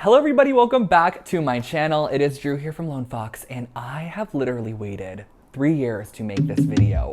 Hello everybody, welcome back to my channel. It is Drew here from Lone Fox, and I have literally waited 3 years to make this video.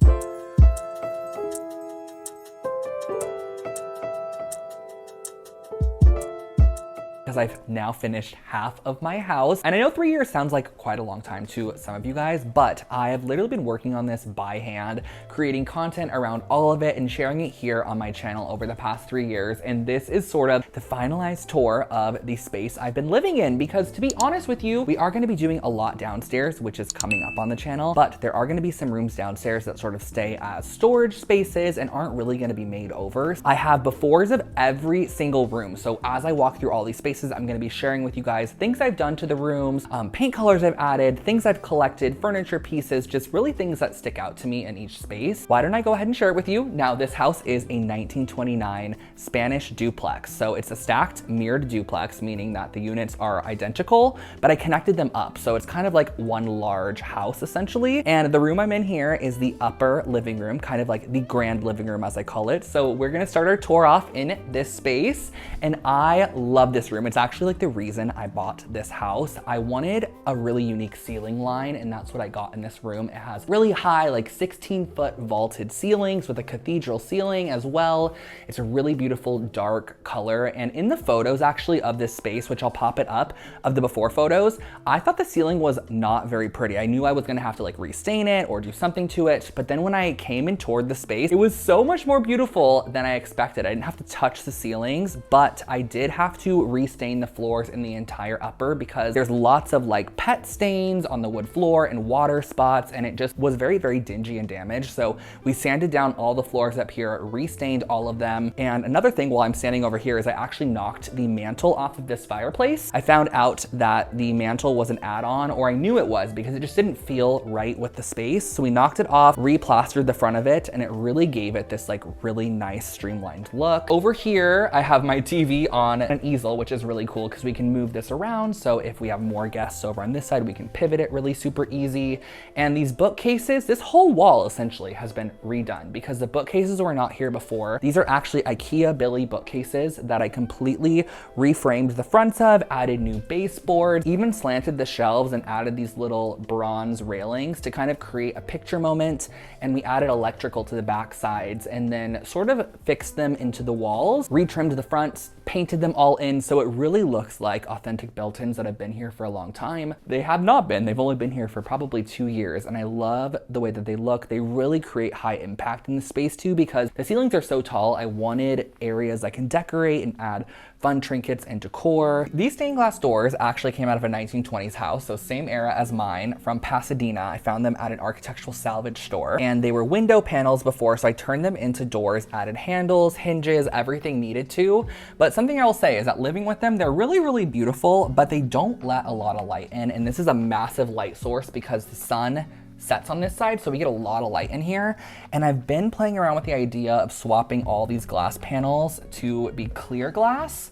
Because I've now finished half of my house. And I know 3 years sounds like quite a long time to some of you guys, but I have literally been working on this by hand, creating content around all of it and sharing it here on my channel over the past 3 years. And this is sort of the finalized tour of the space I've been living in, because to be honest with you, we are gonna be doing a lot downstairs, which is coming up on the channel, but there are gonna be some rooms downstairs that sort of stay as storage spaces and aren't really gonna be made over. I have befores of every single room. So as I walk through all these spaces, I'm gonna be sharing with you guys things I've done to the rooms, paint colors I've added, things I've collected, furniture pieces, just really things that stick out to me in each space. Why don't I go ahead and share it with you? Now, this house is a 1929 Spanish duplex. So it's a stacked mirrored duplex, meaning that the units are identical, but I connected them up. So it's kind of like one large house essentially. And the room I'm in here is the upper living room, kind of like the grand living room as I call it. So we're gonna start our tour off in this space. And I love this room. It's actually like the reason I bought this house. I wanted a really unique ceiling line, and that's what I got in this room. It has really high, like 16-foot vaulted ceilings with a cathedral ceiling as well. It's a really beautiful dark color. And in the photos actually of this space, which I'll pop it up, of the before photos, I thought the ceiling was not very pretty. I knew I was gonna have to like restain it or do something to it. But then when I came and toured the space, it was so much more beautiful than I expected. I didn't have to touch the ceilings, but I did have to restain the floors in the entire upper because there's lots of like pet stains on the wood floor and water spots, and it just was very, very dingy and damaged. So we sanded down all the floors up here, restained all of them. And another thing while I'm standing over here is I actually knocked the mantle off of this fireplace. I found out that the mantle was an add-on, or I knew it was because it just didn't feel right with the space. So we knocked it off, replastered the front of it, and it really gave it this like really nice streamlined look. Over here, I have my TV on an easel, which is really cool because we can move this around. So if we have more guests over on this side, we can pivot it really super easy. And these bookcases, this whole wall essentially has been redone because the bookcases were not here before. These are actually IKEA Billy bookcases that I completely reframed the fronts of, added new baseboards, even slanted the shelves and added these little bronze railings to kind of create a picture moment. And we added electrical to the back sides and then sort of fixed them into the walls, retrimmed the fronts, painted them all in, so it really looks like authentic built-ins that have been here for a long time. They have not been. They've only been here for probably 2 years, and I love the way that they look. They really create high impact in the space too because the ceilings are so tall. I wanted areas I can decorate and add fun trinkets and decor. These stained glass doors actually came out of a 1920s house, so same era as mine, from Pasadena. I found them at an architectural salvage store, and they were window panels before, so I turned them into doors, added handles, hinges, everything needed to. But something I will say is that living with them, they're really, really beautiful, but they don't let a lot of light in, and this is a massive light source because the sun sets on this side, so we get a lot of light in here. And I've been playing around with the idea of swapping all these glass panels to be clear glass,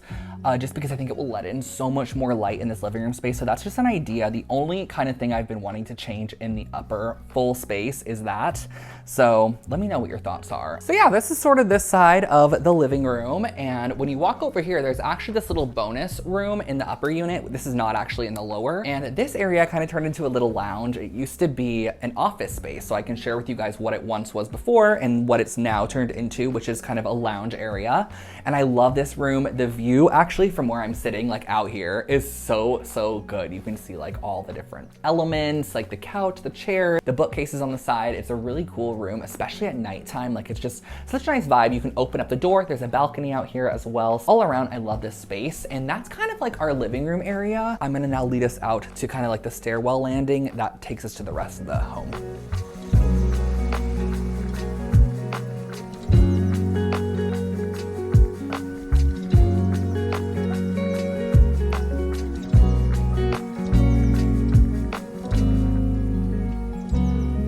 just because I think it will let in so much more light in this living room space. So that's just an idea. The only kind of thing I've been wanting to change in the upper full space is that. So let me know what your thoughts are. So yeah, this is sort of this side of the living room. And when you walk over here, there's actually this little bonus room in the upper unit. This is not actually in the lower. And this area kind of turned into a little lounge. It used to be an office space, so I can share with you guys what it once was before and what it's now turned into, which is kind of a lounge area. And I love this room. The view actually from where I'm sitting, like out here, is so good. You can see like all the different elements, like the couch, the chair, the bookcases on the side. It's a really cool room, especially at nighttime. Like it's just such a nice vibe. You can open up the door. There's a balcony out here as well. So all around, I love this space. And that's kind of like our living room area. I'm gonna now lead us out to kind of like the stairwell landing that takes us to the rest of the home.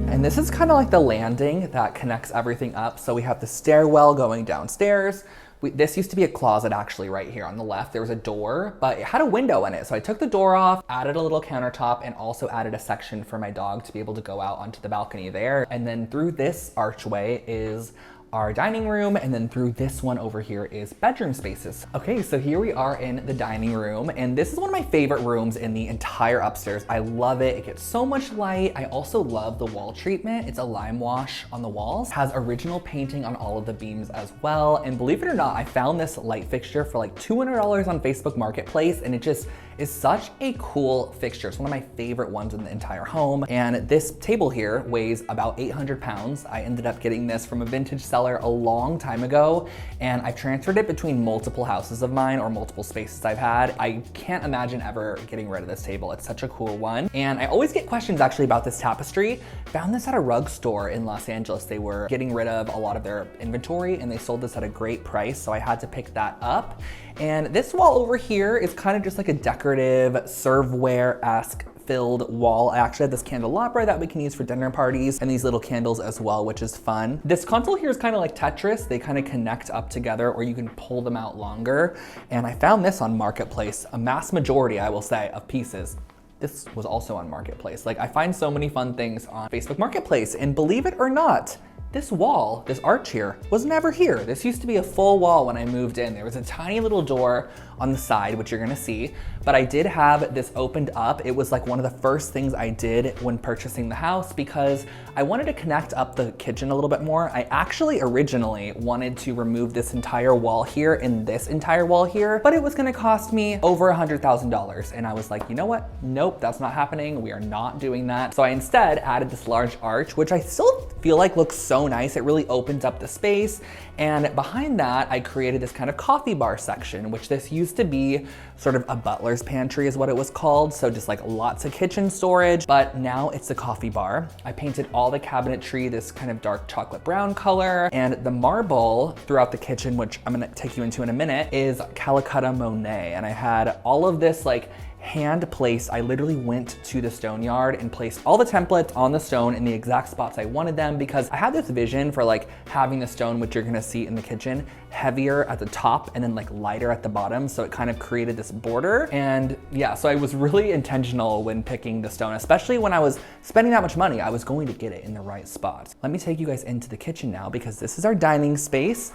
And this is kind of like the landing that connects everything up. So we have the stairwell going downstairs. This used to be a closet actually right here on the left. There was a door, but it had a window in it. So I took the door off, added a little countertop, and also added a section for my dog to be able to go out onto the balcony there. And then through this archway is our dining room, and then through this one over here is bedroom spaces. Okay, so here we are in the dining room, and this is one of my favorite rooms in the entire upstairs. I love it. It gets so much light. I also love the wall treatment. It's a lime wash on the walls, has original painting on all of the beams as well. And believe it or not, I found this light fixture for like $200 on Facebook Marketplace, and it just is such a cool fixture. It's one of my favorite ones in the entire home. And this table here weighs about 800 pounds. I ended up getting this from a vintage seller a long time ago, and I've transferred it between multiple houses of mine or multiple spaces I've had. I can't imagine ever getting rid of this table. It's such a cool one. And I always get questions actually about this tapestry. Found this at a rug store in Los Angeles. They were getting rid of a lot of their inventory and they sold this at a great price, so I had to pick that up. And this wall over here is kind of just like a decorative serveware-esque filled wall. I actually have this candelabra that we can use for dinner parties and these little candles as well, which is fun. This console here is kind of like Tetris. They kind of connect up together, or you can pull them out longer. And I found this on Marketplace, a mass majority, I will say, of pieces. This was also on Marketplace. Like, I find so many fun things on Facebook Marketplace, and believe it or not, this wall, this arch here, was never here. This used to be a full wall when I moved in. There was a tiny little door on the side, which you're gonna see, but I did have this opened up. It was like one of the first things I did when purchasing the house because I wanted to connect up the kitchen a little bit more. I actually originally wanted to remove this entire wall here and this entire wall here, but it was gonna cost me over $100,000. And I was like, you know what? Nope, that's not happening. We are not doing that. So I instead added this large arch, which I still feel like looks so nice. It really opens up the space. And behind that, I created this kind of coffee bar section, which this used to be sort of a butler's pantry is what it was called. So just like lots of kitchen storage, but now it's a coffee bar. I painted all the cabinetry this kind of dark chocolate brown color, and the marble throughout the kitchen, which I'm gonna take you into in a minute, is Calcutta Monet. And I had all of this like hand placed. I literally went to the stone yard and placed all the templates on the stone in the exact spots I wanted them, because I had this vision for like having the stone, which you're gonna see in the kitchen, heavier at the top and then like lighter at the bottom. So it kind of created this border. And yeah, so I was really intentional when picking the stone, especially when I was spending that much money, I was going to get it in the right spot. Let me take you guys into the kitchen now, because this is our dining space.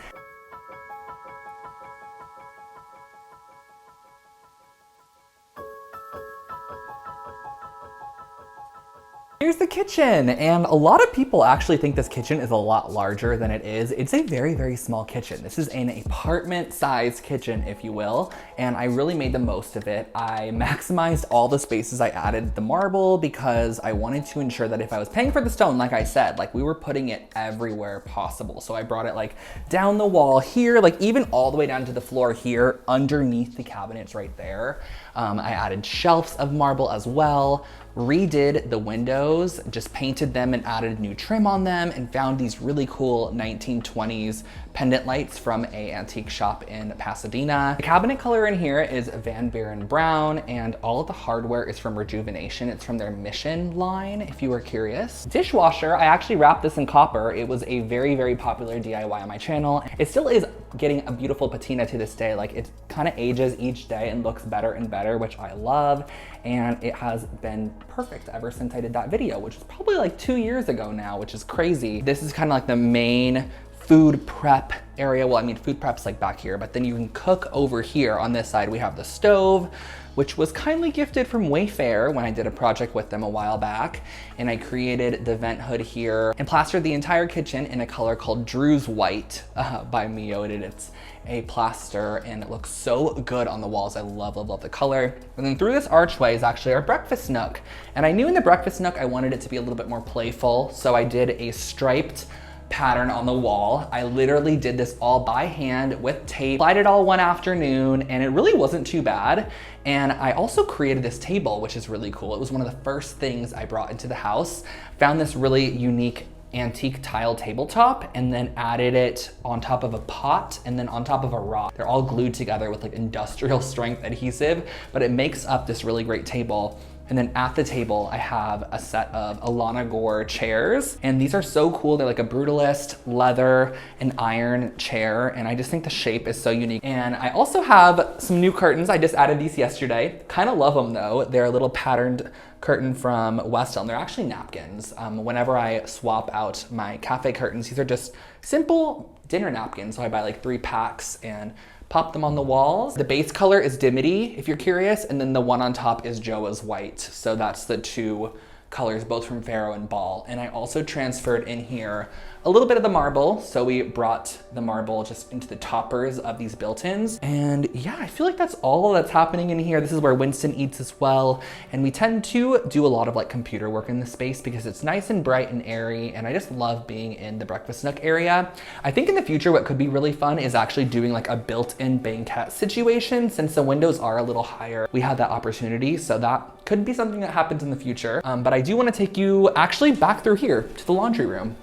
Here's the kitchen, and a lot of people actually think this kitchen is a lot larger than it is. It's a very, very small kitchen. This is an apartment-sized kitchen, if you will, and I really made the most of it. I maximized all the spaces. I added the marble because I wanted to ensure that if I was paying for the stone, like I said, like we were putting it everywhere possible. So I brought it like down the wall here, like even all the way down to the floor here, underneath the cabinets right there. I added shelves of marble as well, redid the windows, just painted them and added new trim on them, and found these really cool 1920s pendant lights from a antique shop in Pasadena. The cabinet color in here is Van Buren Brown, and all of the hardware is from Rejuvenation. It's from their Mission line, if you were curious. Dishwasher, I actually wrapped this in copper. It was a very, very popular DIY on my channel. It still is getting a beautiful patina to this day. Like, it kind of ages each day and looks better and better, which I love. And it has been perfect ever since I did that video, which is probably like 2 years ago now, which is crazy. This is kind of like the main food prep area. Well, I mean, food prep's like back here, but then you can cook over here. On this side, we have the stove, which was kindly gifted from Wayfair when I did a project with them a while back. And I created the vent hood here and plastered the entire kitchen in a color called Drew's White by Makeovers. It's a plaster and it looks so good on the walls. I love, love, love the color. And then through this archway is actually our breakfast nook. And I knew in the breakfast nook, I wanted it to be a little bit more playful. So I did a striped pattern on the wall. I literally did this all by hand with tape, applied it all one afternoon, and it really wasn't too bad. And I also created this table, which is really cool. It was one of the first things I brought into the house. Found this really unique antique tile tabletop and then added it on top of a pot and then on top of a rock. They're all glued together with like industrial strength adhesive, but it makes up this really great table. And then at the table, I have a set of Alana Gore chairs. And these are so cool. They're like a brutalist leather and iron chair. And I just think the shape is so unique. And I also have some new curtains. I just added these yesterday. Kind of love them though. They're a little patterned curtain from West Elm. They're actually napkins. Whenever I swap out my cafe curtains, these are just simple dinner napkins. So I buy like 3 packs and pop them on the walls. The base color is Dimity, if you're curious, and then the one on top is Joa's White. So that's the 2 colors, both from Pharaoh and Ball. And I also transferred in here a little bit of the marble. So we brought the marble just into the toppers of these built-ins. And yeah, I feel like that's all that's happening in here. This is where Winston eats as well. And we tend to do a lot of like computer work in this space because it's nice and bright and airy. And I just love being in the breakfast nook area. I think in the future, what could be really fun is actually doing like a built-in banquette situation. Since the windows are a little higher, we have that opportunity. So that could be something that happens in the future. But I do want to take you actually back through here to the laundry room.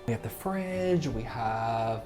We have the fridge, we have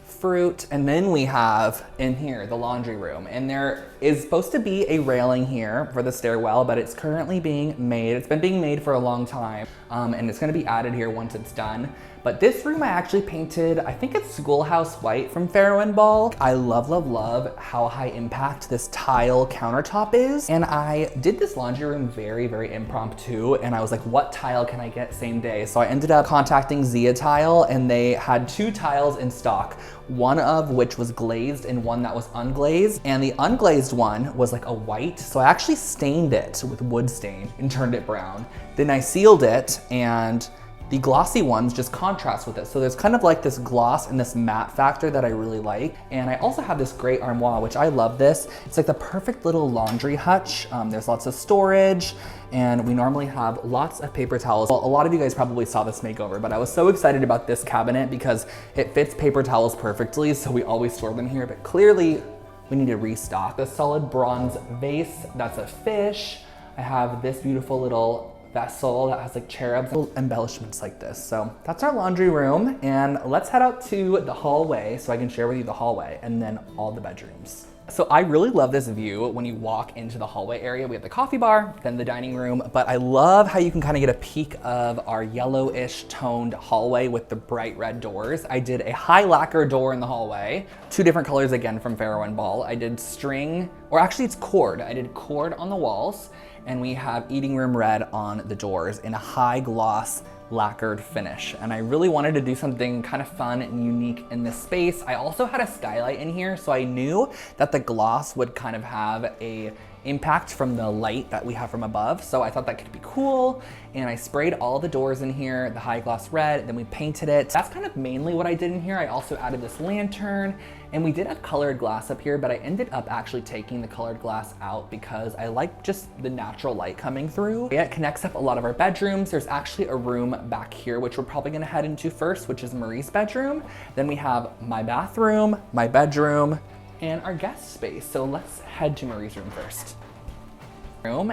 fruit, and then we have in here the laundry room. And there is supposed to be a railing here for the stairwell, but it's currently being made. It's been being made for a long time, and it's gonna be added here once it's done. But this room I actually painted, I think it's Schoolhouse White from Pharaoh and Ball. I love, love, love how high impact this tile countertop is. And I did this laundry room very, very impromptu. And I was like, what tile can I get same day? So I ended up contacting Zia Tile, and they had 2 tiles in stock. One of which was glazed and one that was unglazed. And the unglazed one was like a white. So I actually stained it with wood stain and turned it brown. Then I sealed it, and the glossy ones just contrast with it. So there's kind of like this gloss and this matte factor that I really like. And I also have this great armoire, which I love this. It's like the perfect little laundry hutch. There's lots of storage, and we normally have lots of paper towels. Well, a lot of you guys probably saw this makeover, but I was so excited about this cabinet because it fits paper towels perfectly. So we always store them here, but clearly we need to restock. The solid bronze vase, that's a fish. I have this beautiful little vessel that has like cherubs, little embellishments like this. So that's our laundry room, and let's head out to the hallway so I can share with you the hallway and then all the bedrooms. So I really love this view when you walk into the hallway area. We have the coffee bar, then the dining room, but I love how you can kind of get a peek of our yellowish toned hallway with the bright red doors. I did a high lacquer door in the hallway, 2 different colors again from Pharaoh and Ball. I did string, or actually it's cord. I did cord on the walls, and we have eating room red on the doors in a high gloss lacquered finish. And I really wanted to do something kind of fun and unique in this space. I also had a skylight in here, so I knew that the gloss would kind of have a impact from the light that we have from above. So I thought that could be cool. And I sprayed all the doors in here, the high gloss red, then we painted it. That's kind of mainly what I did in here. I also added this lantern, and we did have colored glass up here, but I ended up actually taking the colored glass out because I like just the natural light coming through. It connects up a lot of our bedrooms. There's actually a room back here, which we're probably gonna head into first, which is Marie's bedroom. Then we have my bathroom, my bedroom, and our guest space. So let's head to Marie's room first.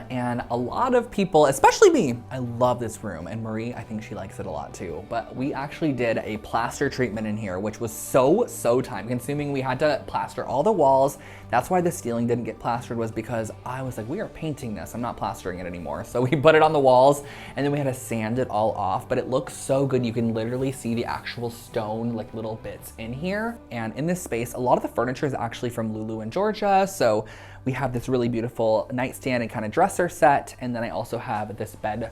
And a lot of people, especially me, I love this room, and Marie, I think she likes it a lot too. But we actually did a plaster treatment in here, which was so time consuming. We had to plaster all the walls. That's why the ceiling didn't get plastered, was because I was like, we are painting this, I'm not plastering it anymore. So we put it on the walls, and then we had to sand it all off, but it looks so good. You can literally see the actual stone, like little bits in here. And in this space, a lot of the furniture is actually from Lulu in Georgia. So we have this really beautiful nightstand and kind of dresser set. And then I also have this bed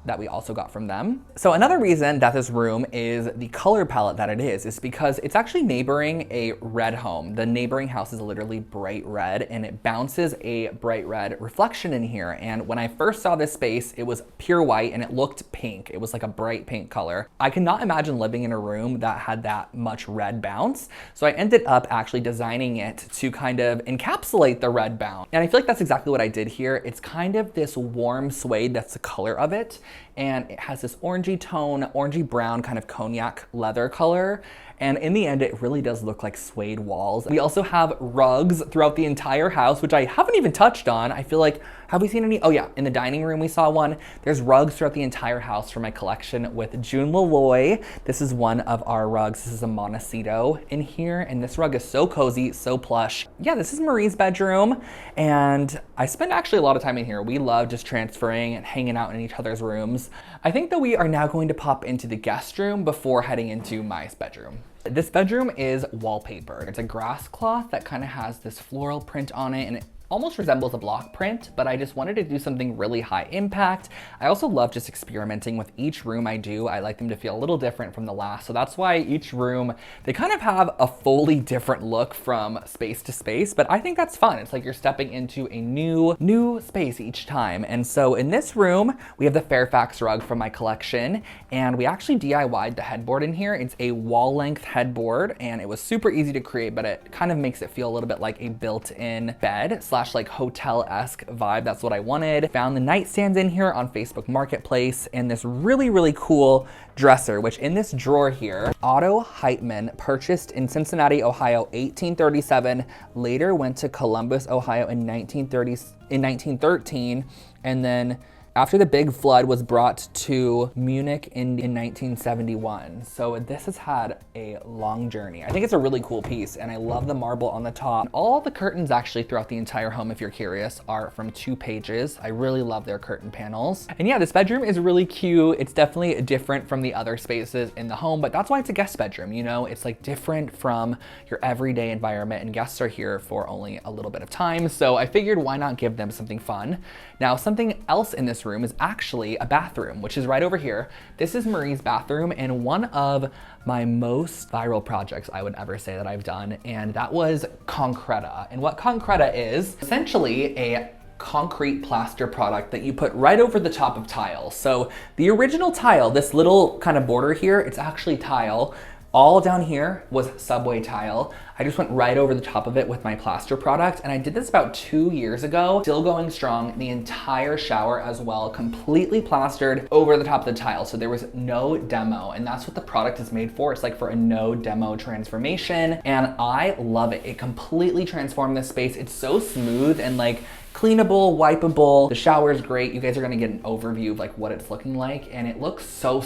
that we also got from them. So another reason that this room is the color palette that it is because it's actually neighboring a red home. The neighboring house is literally bright red, and it bounces a bright red reflection in here. And when I first saw this space, it was pure white and it looked pink. It was like a bright pink color. I cannot imagine living in a room that had that much red bounce. So I ended up actually designing it to kind of encapsulate the red bounce. And I feel like that's exactly what I did here. It's kind of this warm suede, that's the color of it. And it has this orangey tone, orangey brown kind of cognac leather color. And in the end, it really does look like suede walls. We also have rugs throughout the entire house, which I haven't even touched on. I feel like, have we seen any? Oh yeah, in the dining room we saw one. There's rugs throughout the entire house from my collection with June Laloy. This is one of our rugs. This is a Montecito in here, and this rug is so cozy, so plush. Yeah, this is Marie's bedroom, and I spend actually a lot of time in here. We love just transferring and hanging out in each other's rooms. I think that we are now going to pop into the guest room before heading into my bedroom. This bedroom is wallpapered. It's a grass cloth that kind of has this floral print on it, and it almost resembles a block print, but I just wanted to do something really high impact. I also love just experimenting with each room I do. I like them to feel a little different from the last. So that's why each room, they kind of have a fully different look from space to space, but I think that's fun. It's like you're stepping into a new space each time. And so in this room, we have the Fairfax rug from my collection, and we actually DIY'd the headboard in here. It's a wall length headboard, and it was super easy to create, but it kind of makes it feel a little bit like a built-in bed slash like hotel-esque vibe. That's what I wanted. Found the nightstands in here on Facebook Marketplace, and this really cool dresser, which in this drawer here, Otto Heitman purchased in Cincinnati, Ohio, 1837, later went to Columbus, Ohio in 1913, and then after the big flood was brought to Munich in 1971. So this has had a long journey. I think it's a really cool piece, and I love the marble on the top. All the curtains actually throughout the entire home, if you're curious, are from 2 pages. I really love their curtain panels. And yeah, this bedroom is really cute. It's definitely different from the other spaces in the home, but that's why it's a guest bedroom, you know? It's like different from your everyday environment, and guests are here for only a little bit of time. So I figured, why not give them something fun? Now, something else in this room is actually a bathroom, which is right over here. This is Marie's bathroom, and one of my most viral projects I would ever say that I've done, and that was Concreta. And what Concreta is, essentially a concrete plaster product that you put right over the top of tile. So the original tile, this little kind of border here, it's actually tile. All down here was subway tile. I just went right over the top of it with my plaster product, and I did this about 2 years ago, still going strong. The entire shower as well, completely plastered over the top of the tile. So there was no demo, and that's what the product is made for. It's like for a no demo transformation, and I love it. It completely transformed this space. It's so smooth and like cleanable, wipeable. The shower is great. You guys are gonna get an overview of like what it's looking like, and it looks so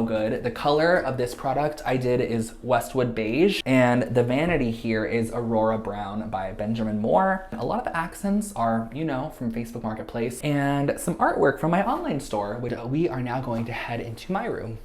good. The color of this product I did is Westwood Beige, and the vanity here is Aurora Brown by Benjamin Moore. A lot of the accents are, you know, from Facebook Marketplace, and some artwork from my online store, which we are now going to head into my room.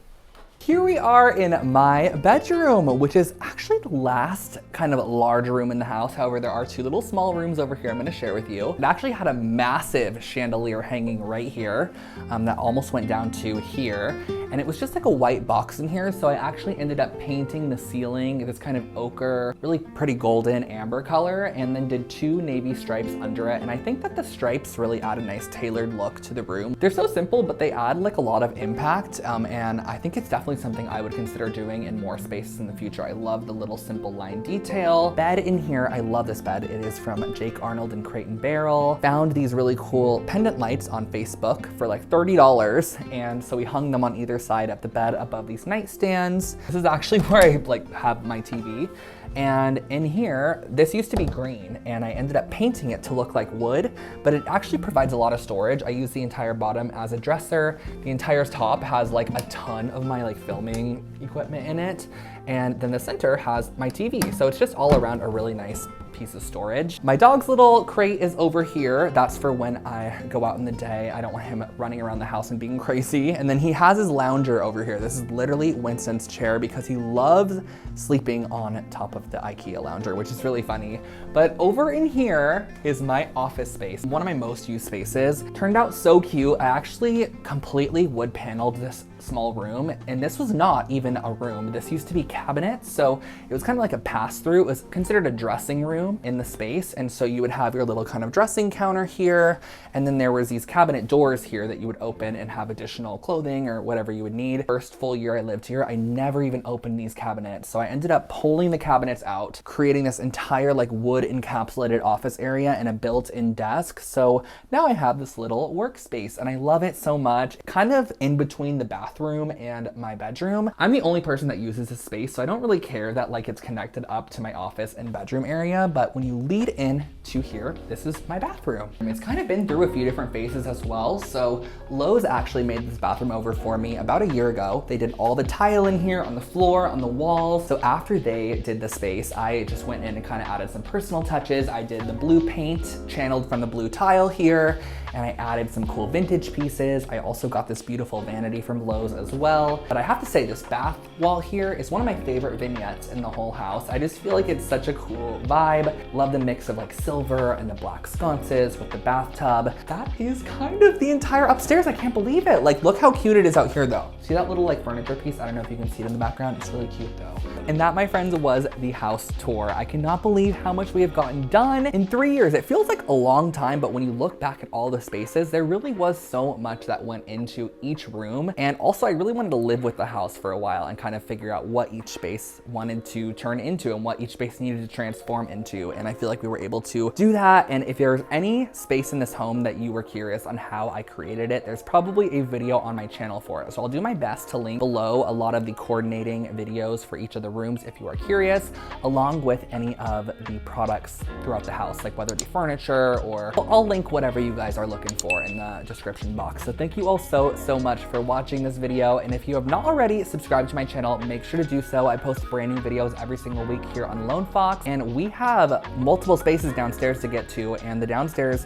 Here we are in my bedroom, which is actually the last kind of large room in the house. However, there are 2 little small rooms over here I'm gonna share with you. It actually had a massive chandelier hanging right here that almost went down to here. And it was just like a white box in here. So I actually ended up painting the ceiling this kind of ochre, really pretty golden amber color, and then did 2 navy stripes under it. And I think that the stripes really add a nice tailored look to the room. They're so simple, but they add like a lot of impact. And I think it's definitely something I would consider doing in more spaces in the future. I love the little simple line detail. Bed in here, I love this bed. It is from Jake Arnold and Crate and Barrel. Found these really cool pendant lights on Facebook for like $30, and so we hung them on either side of the bed above these nightstands. This is actually where I like have my TV. And in here, this used to be green, and I ended up painting it to look like wood, but it actually provides a lot of storage. I use the entire bottom as a dresser. The entire top has like a ton of my like filming equipment in it. And then the center has my TV. So it's just all around a really nice piece of storage. My dog's little crate is over here. That's for when I go out in the day. I don't want him running around the house and being crazy. And then he has his lounger over here. This is literally Winston's chair because he loves sleeping on top of the IKEA lounger, which is really funny. But over in here is my office space. One of my most used spaces. Turned out so cute. I actually completely wood paneled this small room, and this was not even a room. This used to be cabinets, so it was kind of like a pass-through. It was considered a dressing room in the space, and so you would have your little kind of dressing counter here, and then there was these cabinet doors here that you would open and have additional clothing or whatever you would need. First full year I lived here, I never even opened these cabinets, so I ended up pulling the cabinets out, creating this entire like wood encapsulated office area and a built-in desk. So now I have this little workspace, and I love it so much. Kind of in between the bathroom and my bedroom. I'm the only person that uses this space, so I don't really care that like it's connected up to my office and bedroom area, but when you lead in to here, this is my bathroom. It's kind of been through a few different phases as well. So Lowe's actually made this bathroom over for me about a year ago. They did all the tile in here, on the floor, on the walls. So after they did the space, I just went in and kind of added some personal touches. I did the blue paint channeled from the blue tile here, and I added some cool vintage pieces. I also got this beautiful vanity from Lowe's as well. But I have to say, this bath wall here is one of my favorite vignettes in the whole house. I just feel like it's such a cool vibe. Love the mix of like silver and the black sconces with the bathtub. That is kind of the entire upstairs. I can't believe it. Like, look how cute it is out here though. See that little like furniture piece? I don't know if you can see it in the background. It's really cute though. And that, my friends, was the house tour. I cannot believe how much we have gotten done in 3 years. It feels like a long time, but when you look back at all the spaces, there really was so much that went into each room. And also, I really wanted to live with the house for a while and kind of figure out what each space wanted to turn into and what each space needed to transform into. And I feel like we were able to do that. And if there's any space in this home that you were curious on how I created it, there's probably a video on my channel for it. So I'll do my best to link below a lot of the coordinating videos for each of the rooms if you are curious, along with any of the products throughout the house, like whether it be furniture or I'll link whatever you guys are looking for in the description box. So thank you all so much for watching this video. And if you have not already subscribed to my channel, make sure to do so. I post brand new videos every single week here on Lone Fox, and we have multiple spaces downstairs to get to, and the downstairs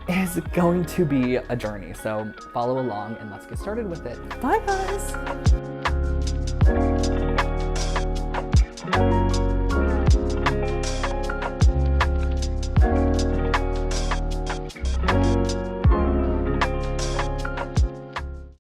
is going to be a journey. So follow along and let's get started with it. Bye guys.